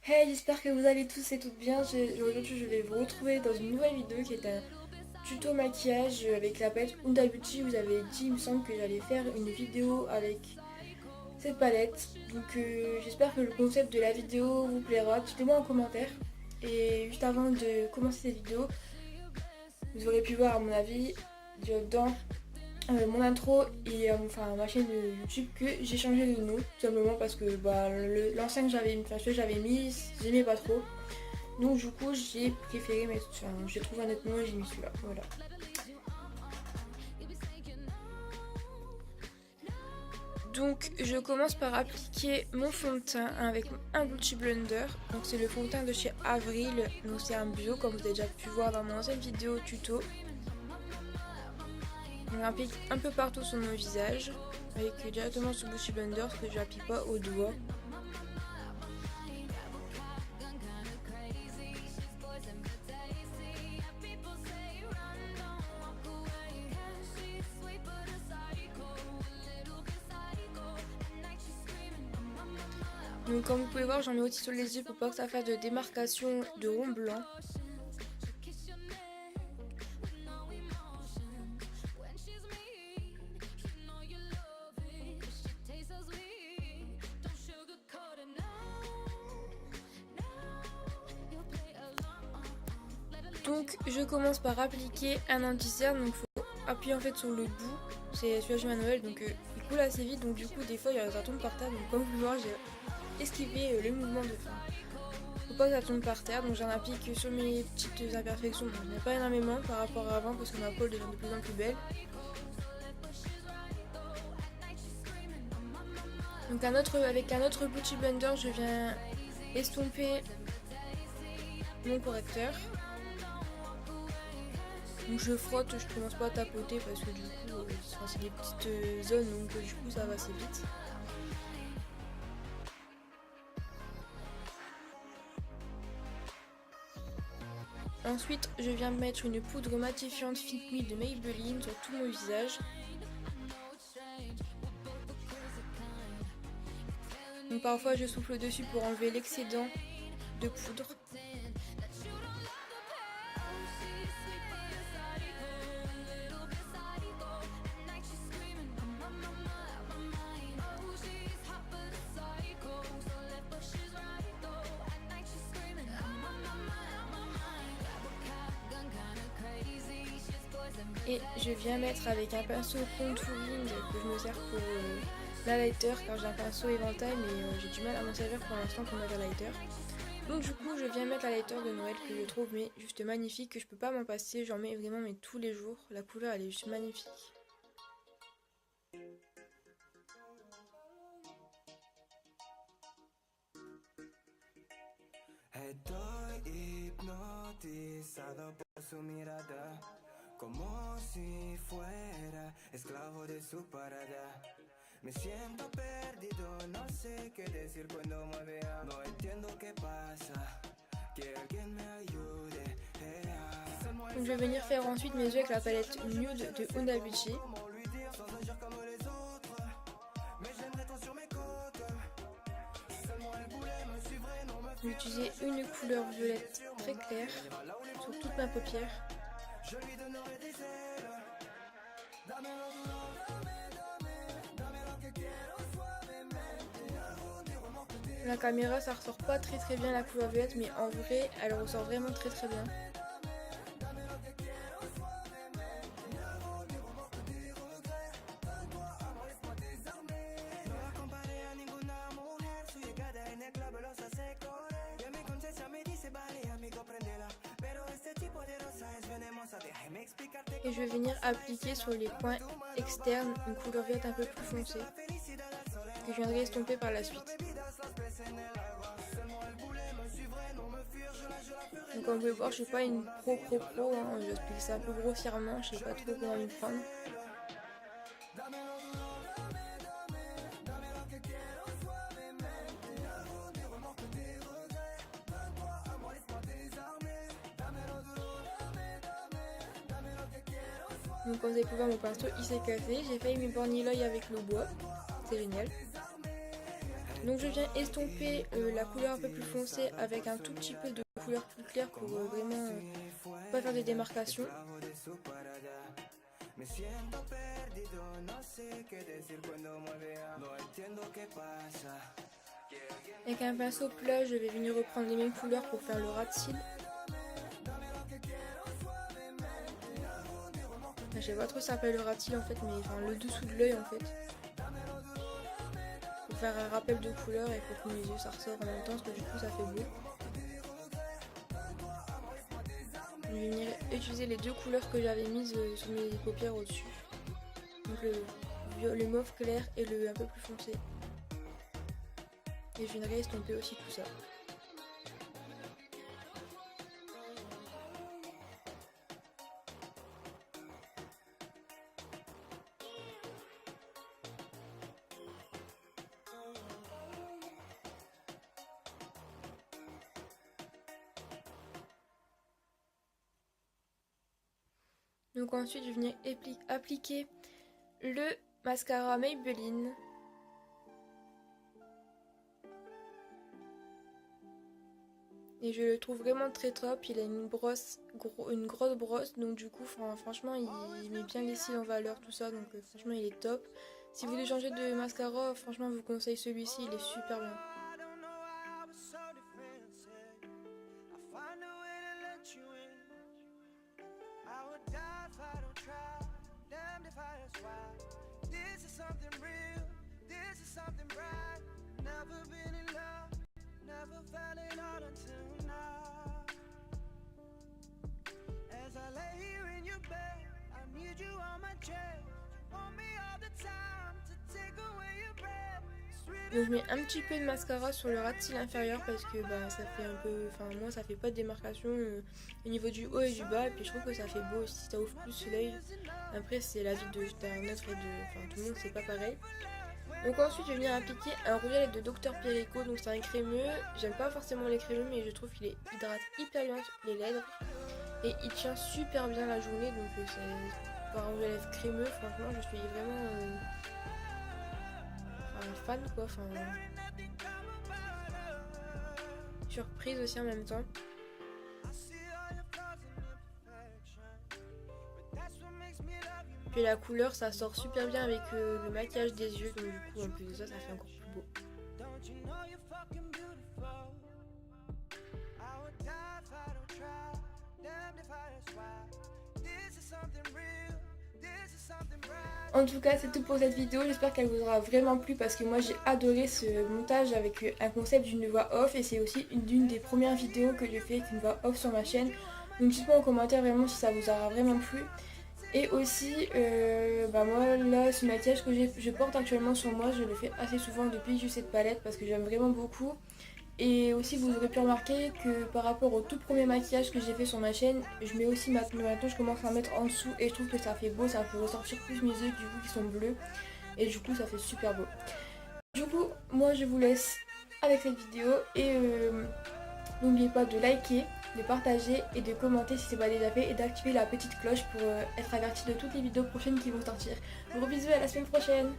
Hey, j'espère que vous allez tous et toutes bien. Aujourd'hui, je vais vous retrouver dans une nouvelle vidéo qui est un tuto maquillage avec la palette Huda Beauty. Vous avez dit, il me semble, que j'allais faire une vidéo avec cette palette. Donc, j'espère que le concept de la vidéo vous plaira. Dites-le-moi en commentaire. Et juste avant de commencer cette vidéo, vous aurez pu voir, à mon avis, dans mon intro et enfin ma chaîne de YouTube que j'ai changé de nom tout simplement parce que l'ancien que j'avais celui que j'avais mis, j'aimais pas trop, donc du coup j'ai préféré mettre, enfin, j'ai trouvé un autre nom et j'ai mis celui-là, voilà. Donc je commence par appliquer mon fond de teint avec un Beauty Blender. Donc c'est le fond de teint de chez Avril, donc c'est un bio comme vous avez déjà pu voir dans mon ancienne vidéo tuto. On l'applique un peu partout sur mon visage avec directement sur Beauty Blender parce que je l'applique pas au doigt. Donc comme vous pouvez voir, j'en mets aussi sur les yeux pour pas que ça fasse de démarcation de rond blanc. Donc je commence par appliquer un anti-cerne, donc il faut appuyer en fait sur le bout. C'est celui-là chez Manuel, donc il coule assez vite, donc du coup des fois ça tombe par terre. Donc comme vous pouvez voir, j'ai esquivé le mouvement de fin. Faut pas que ça tombe par terre, donc j'en applique sur mes petites imperfections. Bon, il n'y en a pas énormément par rapport à avant parce que ma peau devient de plus en plus belle. Donc avec un autre Beauty Blender, je viens estomper mon correcteur. Donc je frotte, je commence pas à tapoter parce que du coup c'est des petites zones, donc du coup ça va assez vite. Ensuite je viens mettre une poudre matifiante Fit Me de Maybelline sur tout mon visage. Donc parfois je souffle dessus pour enlever l'excédent de poudre. Et je viens mettre avec un pinceau contouring que je me sers pour l'highlighter car j'ai un pinceau éventail mais j'ai du mal à m'en servir pour l'instant pour mettre l'highlighter. Donc du coup je viens mettre l'highlighter de Noël que je trouve mais juste magnifique, que je peux pas m'en passer, j'en mets vraiment mais tous les jours, la couleur elle est juste magnifique. Estoy hipnotizado por su mirada, como si fuera esclavo de su parada. Me siento perdido, no sé qué decir cuando me vea. No entiendo qué pasa, que alguien me ayude. Donc je vais venir faire ensuite mes yeux avec la palette Nude de Huda Beauty. Je vais utiliser une couleur violette très claire sur toute ma paupière. La caméra ça ressort pas très bien la couleur violette mais en vrai elle ressort vraiment très bien. Et je vais venir appliquer sur les points externes une couleur verte un peu plus foncée que je viendrai estomper par la suite. Donc comme vous pouvez voir, je suis pas une pro, hein. J'explique ça un peu grossièrement, je sais pas trop comment m'y prendre. Donc comme vous avez pu voir, mon pinceau il s'est cassé, j'ai failli m'éborgner l'œil avec le bois, c'est génial. Donc je viens estomper la couleur un peu plus foncée avec un tout petit peu de couleur plus claire pour vraiment pas faire des démarcations. Avec un pinceau plat, je vais venir reprendre les mêmes couleurs pour faire le ras de cils. Je sais pas trop si ça s'appelle le ras de cils en fait, mais enfin le dessous de l'œil en fait. Pour faire un rappel de couleur et pour que mes yeux ça ressort en même temps, parce que du coup ça fait beau. Je vais venir utiliser les deux couleurs que j'avais mises sur mes paupières au-dessus. Donc le mauve clair et le un peu plus foncé. Et je viendrai estomper aussi tout ça. Donc ensuite je viens appliquer le mascara Maybelline. Et je le trouve vraiment très top, il a une grosse brosse, donc du coup franchement il met bien les cils en valeur, tout ça, donc franchement il est top. Si vous voulez changer de mascara, franchement je vous conseille celui-ci, il est super bien. Donc je mets un petit peu de mascara sur le ras de cils inférieur parce que ça fait un peu, moi ça fait pas de démarcation au niveau du haut et du bas, et puis je trouve que ça fait beau aussi, ça ouvre plus l'œil. Après c'est la vie d'un autre et tout le monde c'est pas pareil. Donc ensuite je vais venir appliquer un rouge à lèvres de Dr Perico, donc c'est un crémeux, j'aime pas forcément les crémeux mais je trouve qu'il hydrate hyper bien les lèvres et il tient super bien la journée, donc c'est pour un rouge à lèvres crémeux, franchement je suis vraiment fan quoi, surprise aussi en même temps. Puis la couleur ça sort super bien avec le maquillage des yeux, donc du coup en plus de ça ça fait encore plus beau. En tout cas c'est tout pour cette vidéo, j'espère qu'elle vous aura vraiment plu parce que moi j'ai adoré ce montage avec un concept d'une voix off, et c'est aussi une des premières vidéos que j'ai fait avec une voix off sur ma chaîne. Donc dites-moi en commentaire vraiment si ça vous aura vraiment plu. Et aussi moi là ce maquillage que je porte actuellement sur moi, je le fais assez souvent depuis que j'ai cette palette parce que j'aime vraiment beaucoup. Et aussi vous aurez pu remarquer que par rapport au tout premier maquillage que j'ai fait sur ma chaîne, je mets aussi maintenant je commence à mettre en dessous et je trouve que ça fait beau, ça fait ressortir plus mes yeux du coup qui sont bleus, et du coup ça fait super beau. Du coup moi je vous laisse avec cette vidéo et n'oubliez pas de liker, de partager et de commenter si ce n'est pas déjà fait, et d'activer la petite cloche pour être averti de toutes les vidéos prochaines qui vont sortir. Gros bisous, à la semaine prochaine.